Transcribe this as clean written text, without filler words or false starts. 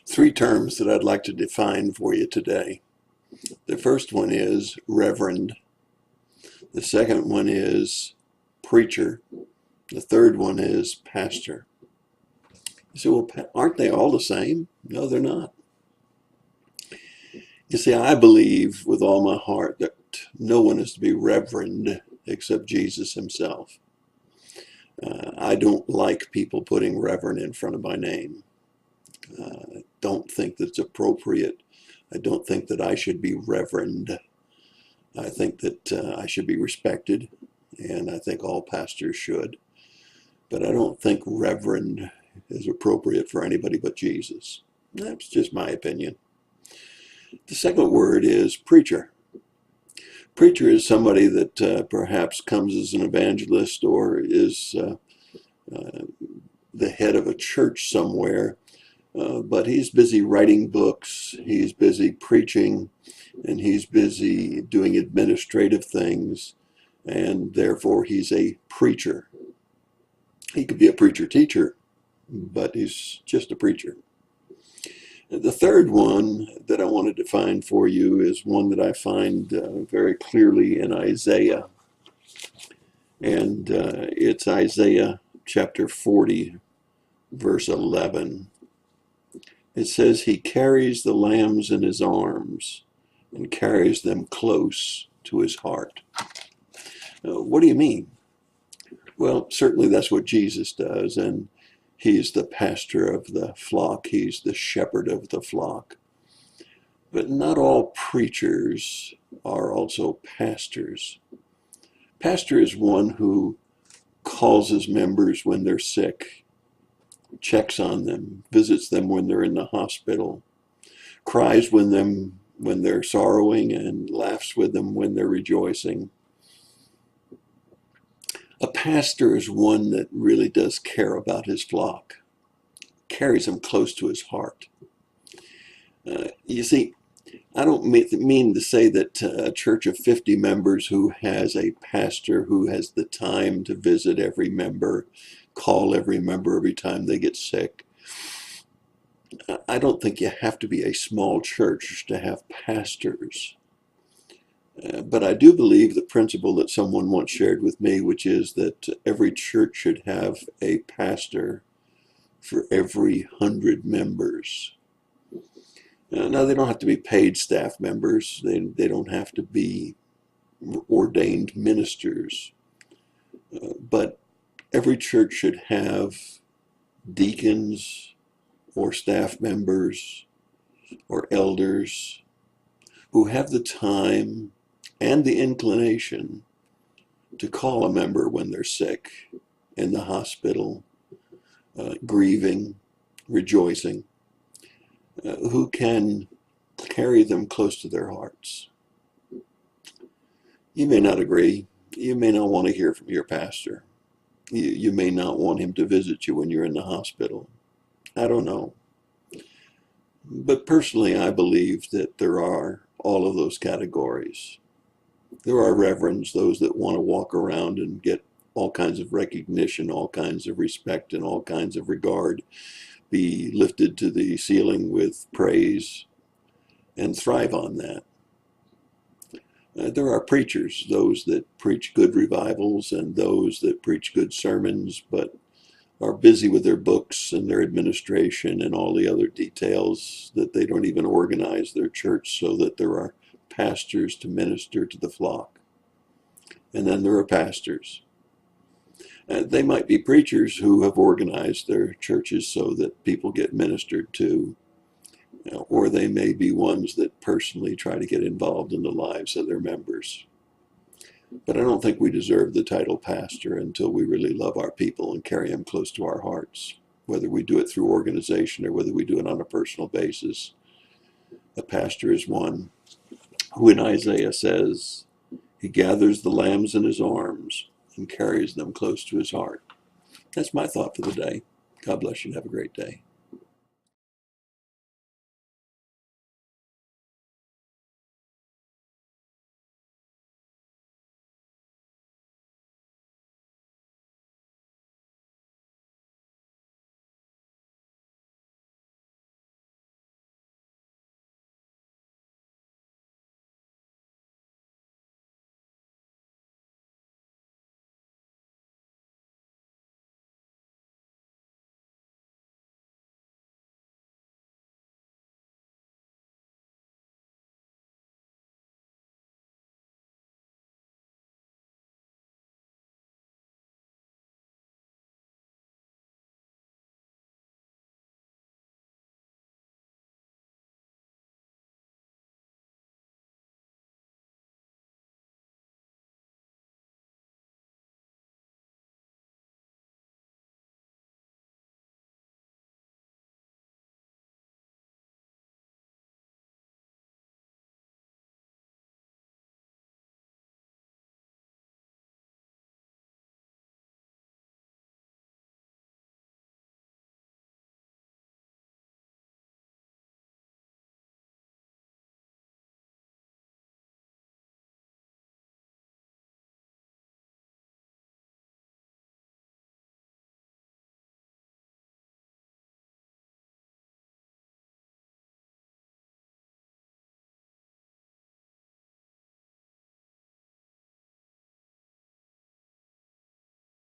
Three terms that I'd like to define for you today. The first one is reverend. The second one is preacher. The third one is pastor. You say, well, aren't they all the same? No, they're not. You see, I believe with all my heart that no one is to be reverend except Jesus himself. I don't like people putting reverend in front of my name. I don't think that's appropriate. I don't think that I should be reverend. I think that I should be respected, and I think all pastors should. But I don't think reverend is appropriate for anybody but Jesus. That's just my opinion. The second word is preacher. Preacher is somebody that perhaps comes as an evangelist or is the head of a church somewhere, but he's busy writing books, he's busy preaching, and he's busy doing administrative things, and therefore he's a preacher. He could be a preacher teacher, but he's just a preacher. The third one that I want to define for you is one that I find very clearly in Isaiah. And it's Isaiah chapter 40, verse 11. It says, he carries the lambs in his arms and carries them close to his heart. What do you mean? Well, certainly that's what Jesus does, and he's the pastor of the flock. He's the shepherd of the flock. But not all preachers are also pastors. Pastor is one who calls his members when they're sick, checks on them, visits them when they're in the hospital, cries with them when they're sorrowing, and laughs with them when they're rejoicing. A pastor is one that really does care about his flock, carries them close to his heart. You see, I don't mean to say that a church of 50 members who has a pastor who has the time to visit every member, call every member every time they get sick. I don't think you have to be a small church to have pastors. But I do believe the principle that someone once shared with me, which is that every church should have a pastor for every 100 members. Now, they don't have to be paid staff members. They don't have to be ordained ministers. But every church should have deacons or staff members or elders who have the time and the inclination to call a member when they're sick, in the hospital, grieving, rejoicing, who can carry them close to their hearts. You may not agree. You may not want to hear from your pastor. You may not want him to visit you when you're in the hospital. I don't know. But personally, I believe that there are all of those categories. There are reverends, those that want to walk around and get all kinds of recognition, all kinds of respect, and all kinds of regard, be lifted to the ceiling with praise, and thrive on that. There are preachers, those that preach good revivals and those that preach good sermons, but are busy with their books and their administration and all the other details that they don't even organize their church so that there are pastors to minister to the flock. And then there are pastors. They might be preachers who have organized their churches so that people get ministered to, or they may be ones that personally try to get involved in the lives of their members. But I don't think we deserve the title pastor until we really love our people and carry them close to our hearts, whether we do it through organization or whether we do it on a personal basis. A pastor is one who in Isaiah says, he gathers the lambs in his arms and carries them close to his heart. That's my thought for the day. God bless you and have a great day.